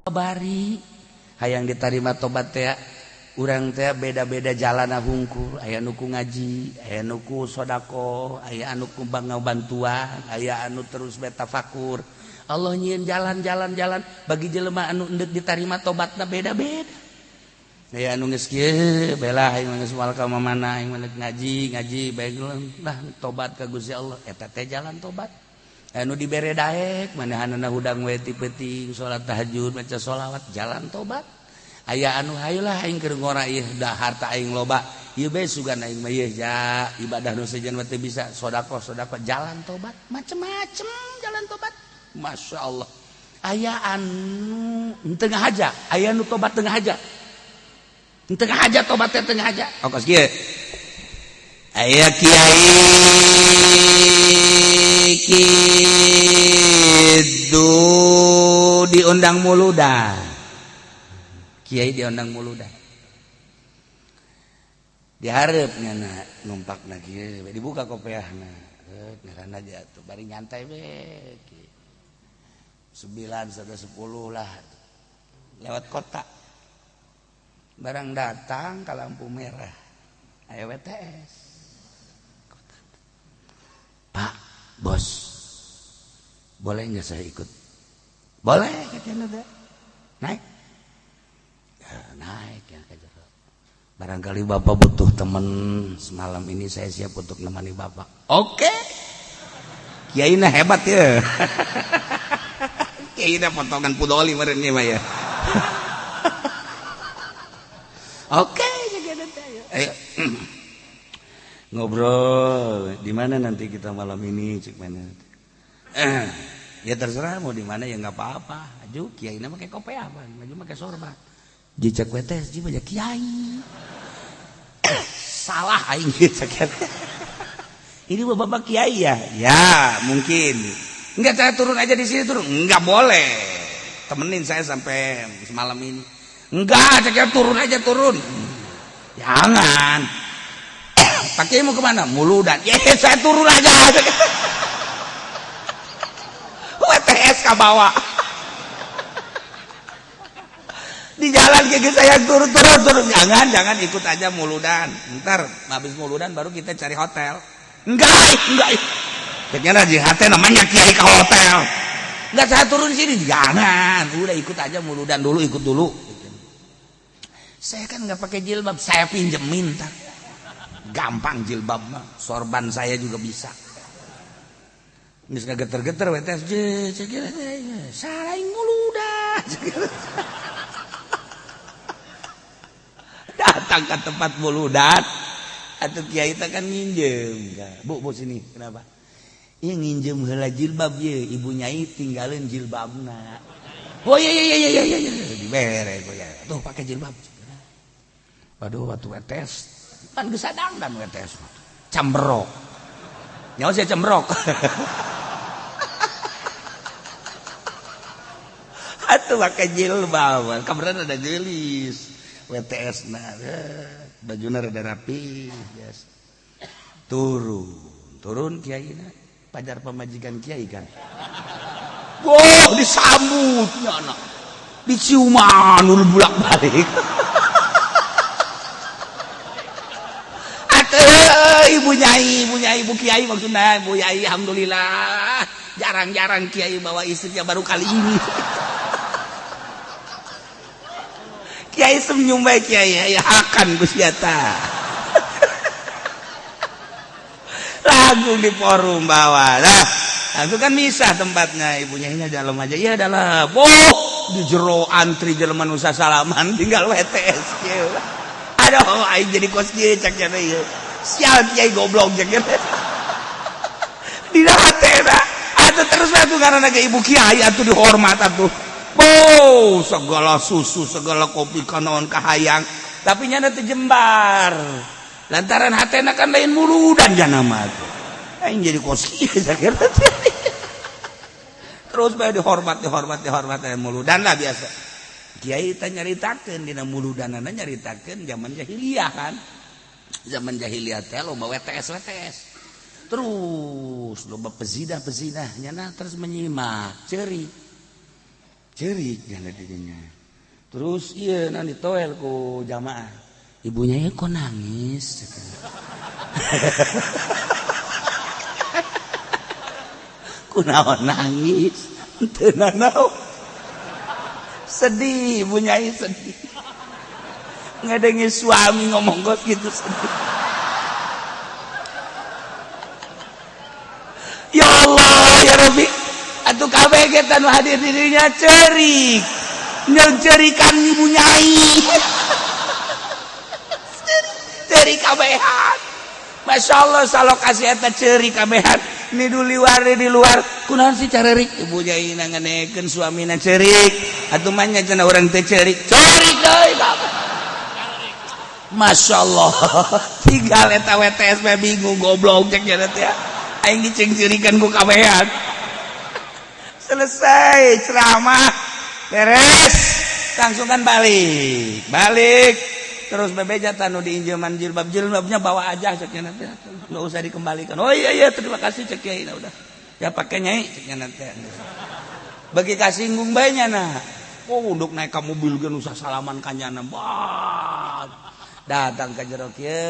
bari hayang diterima tobat teh urang teh beda-beda jalan hungkul aya nuku ngaji aya nuku sodako aya anu kumbang bantuan aya anu terus betafakur Allah nyieun jalan bagi jelema anu endeuh diterima tobatna beda-beda aya anu geus kieu belah aing geus moal ka mamana aing ngaji bae lah tobat ka Gusti Allah eta teh jalan tobat anu dibere daek manahanana hudang we ti peuting salat tahajud maca sholawat jalan tobat aya anu hayeula aing keur ngora ieu da harta aing loba ieu bae sugan aing mah ieu ja ibadah nu sejen mah teu bisa sedekah jalan tobat macem-macem jalan tobat Masya Allah aya anu tengah haja aya anu tobat tengah haja tobat teh tengah haja ongkos kieu aya kiai kitu diundang muludan kiai diundang muludan diharapnya na numpakna kieu dibuka kopiahna ngaranna aja tuh bari nyantai we 9 sampai 10 lah lewat kota barang datang ke lampu merah aya WTS Pak bos boleh nggak saya ikut boleh katanya teh naik ya, naik ya barangkali bapak butuh teman semalam ini saya siap untuk menemani bapak oke kiai na hebat ya kiai na potongan pudoli meureun mah ya oke ayo ngobrol di mana nanti kita malam ini cik mana ya terserah mau di mana ya nggak apa-apa aju kiai nama kayak kopiah maju pakai sorban jicak wetes ji banyak kiai salah aing cek ini bapak kiai ya mungkin enggak saya turun aja di sini turun enggak boleh temenin saya sampai semalam ini enggak cek turun aja turun jangan pakai mau kemana muludan ya saya turun aja WTS ke bawah di jalan kayak saya turun jangan ikut aja muludan ntar habis muludan baru kita cari hotel enggak kayaknya rajin hati namanya kiai ke hotel enggak saya turun sini jangan udah ikut aja muludan dulu ikut dulu saya kan nggak pakai jilbab saya pinjemin ntar gampang jilbab mah sorban saya juga bisa geus geter-geter WTS cekira salaing muludan datang ke tempat muludan atuh kiai teh kan nginjem bu sini kenapa ieu nginjem heula jilbab ye ibu nyai tinggalin jilbabna oh iya dibere ya tuh pakai jilbab waduh waktu WTS kan gesadang dan WTS cambrok nyawa saya cambrok atuh pakai jilbab kabaran ada jelis WTS nah bajuna rada rapi yes. turun kiai na pajar pemajikan kiai kan wah disambutnya anak diciuman bulak balik ibu nyai ibu kiai maksudnya ibu nyai alhamdulillah jarang-jarang kiai bawa istrinya baru kali ini kiai senyum baik kiai ya akan gusyata lagu di forum bawah lah itu kan misah tempatnya ibunya ini dalam aja ya dalam di jero antri jelema nu salaman tinggal WTS kieu aduh aing jadi kos kieu cak cenah ieu sial kiai goblok cak cenah dina hatena atuh terus atuh ngaranna ge ibu kiai atuh dihormat atuh segala susu segala kopi kanaon kahayang tapi nyana teu jembar lantaran hatena kan lain muludan jana mah aing jadi kos kieu cak cenah terus bae dihormat muludan lah biasa kiai teh nyaritakeun dina muludanana nyaritakeun zaman jahiliyah kan zaman jahiliyah teh loba WTS terus loba pezinah nyana terus menyimak ceuri cerik jana dirinya. Terus iya nanti toel ku jamaah. Ibunya ya kok nangis. Kunaon nangis? Teu nanaon. Sedih ibunya sedih. Ngadengi suami ngomong kos gitu sedih. Ya Allah ya Rabbi, atuh kabeh kita nu hadir dirinya cerik. Nyerikan ibu nyai. Cerik kabehan. Masya Allah salokasi eta cerik kabehan. Ini di luar. Kunaon sih carerik? Ibu nyai nanganekeun suamina cerik. Atuh mah nya cenah urang teh cerik. Cerik deui kabeh. Masya Allah. Tinggal eta WTS bingung goblok cek nya teh. Aing diceng-cerikan ku kabehan. Selesai ceramah beres langsung kan balik terus bebeja tanu diinjeman jilbabnya bawa aja ceknya nanti nggak usah dikembalikan. Oh iya terima kasih cek ya udah ya pakai nyai ceknya nanti bagi kasinggung bayinya nah untuk naik ke mobil kan usah salaman kanyana datang ke jerok ya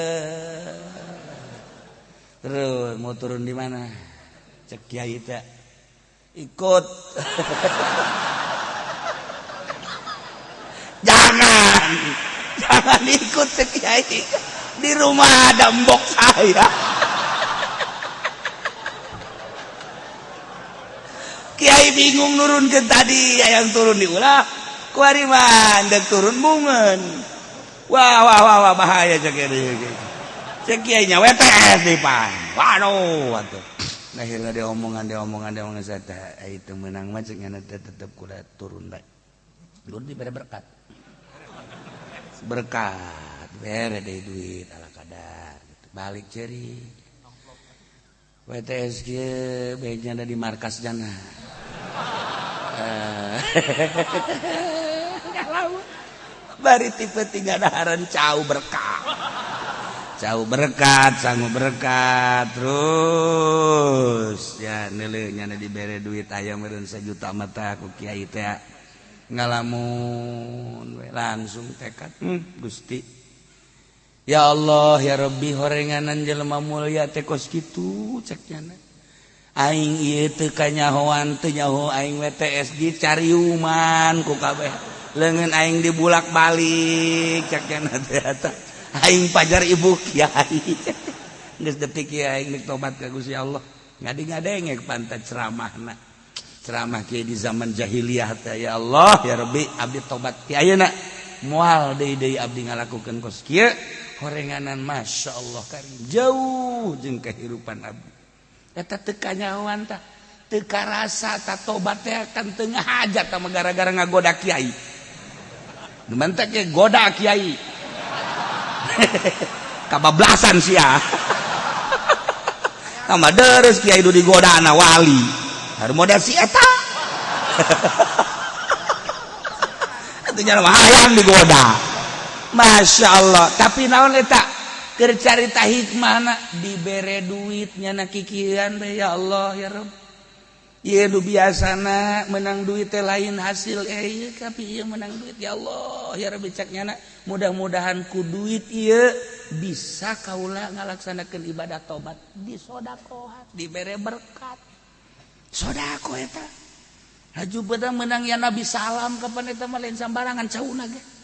terus mau turun di mana cek kiai teh ikut. jangan ikut cek kiai, di rumah ada mbok saya. Kiai bingung nurun ke tadi yang turun diulah kuari mandek turun bungen. Wah bahaya cek kiai nya WTS di pan. Waduh akhirnya dia omongan saya itu menang macamnya nanti tetap kuda turun baik turun diberi berkat bere deh duit ala kadar gitu. Balik ceri WTS baiknya ada di markas jana bari tipe tiga daharan jauh berkat sanggup berkat terus ya nilainya diberi duit ayam meureun 1 juta mata ku kiai teh ngalamun langsung tekad Gusti ya Allah ya Rabbi horenganan jelema mulia teh kos kitu ceknya aing ieu teu kanyahoan teu nyaho aing WTS dicariuman ku kabeh leungeun aing dibulak-balik ceknya teh eta aing pajar ibu kiai geus detik kiai aing tobat ka Gusti Allah ngadi-ngadenge pantat ceramah kiai di zaman jahiliyah teh ya Allah ya Rabbi abdi tobat ti ayeuna moal deui abdi ngalakukeun kos kieu horenganan masyaallah karim jauh jeung kehidupan abdi eta teu kanyahoan tah teu karasa tah tobat teh kan teu ngahajat tah gara-gara ngagoda kiai demen teh ke goda kiai kabablasan sia tambah deres kiai du digoda anak wali harus modal si eta itu nyala hayang digoda Masya Allah tapi naon eta keur carita hikmahna dibere duitnya na kikian ya Allah ya Rabb ieu nu biasana menang duit teh lain hasil tapi ieu menang duit ya Allah ya Rabbi caknya mudah-mudahan ku duit ieu bisa kaula ngalaksanakeun ibadah tobat di sodakohan dibere berkat sodako eta haju beda menang ya Nabi salam kapan eta mah lain sambarangan cauna ge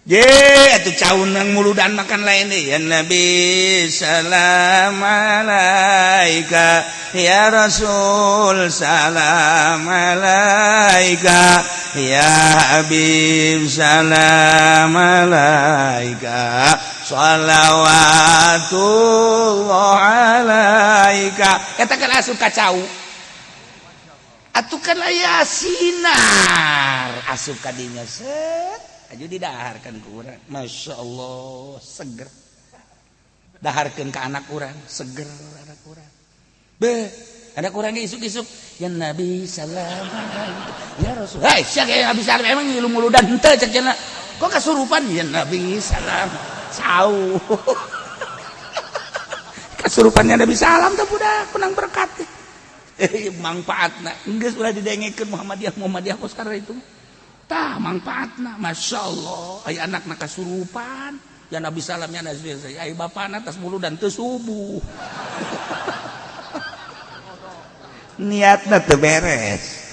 ye atuh caunang muludan makan lain deh ya Nabi salam alaika ya Rasul salam alaika ya Habib salam alaika shalawatullah alaika eta kan asup ka cau atuh kan aya sinar asup ka dinya set aju didaharkan ke urang Masya Allah seger daharkan ke anak urang seger anak urang anak urang isuk-isuk ya Nabi salam ya Rasul hai siapa yang Nabi salam emang ngilu muludan henteu cek cenah kok kasurupan ya Nabi salam jauh kasurupannya Nabi salam teh budak penang berkat manfaatna geus ulah didengekeun Muhammadiyah kos karena itu tah manfaatna Masya Allah aya anak kasurupan ya Nabi salamnya aya bapana tas bulu dan teu subuh niatna teu beres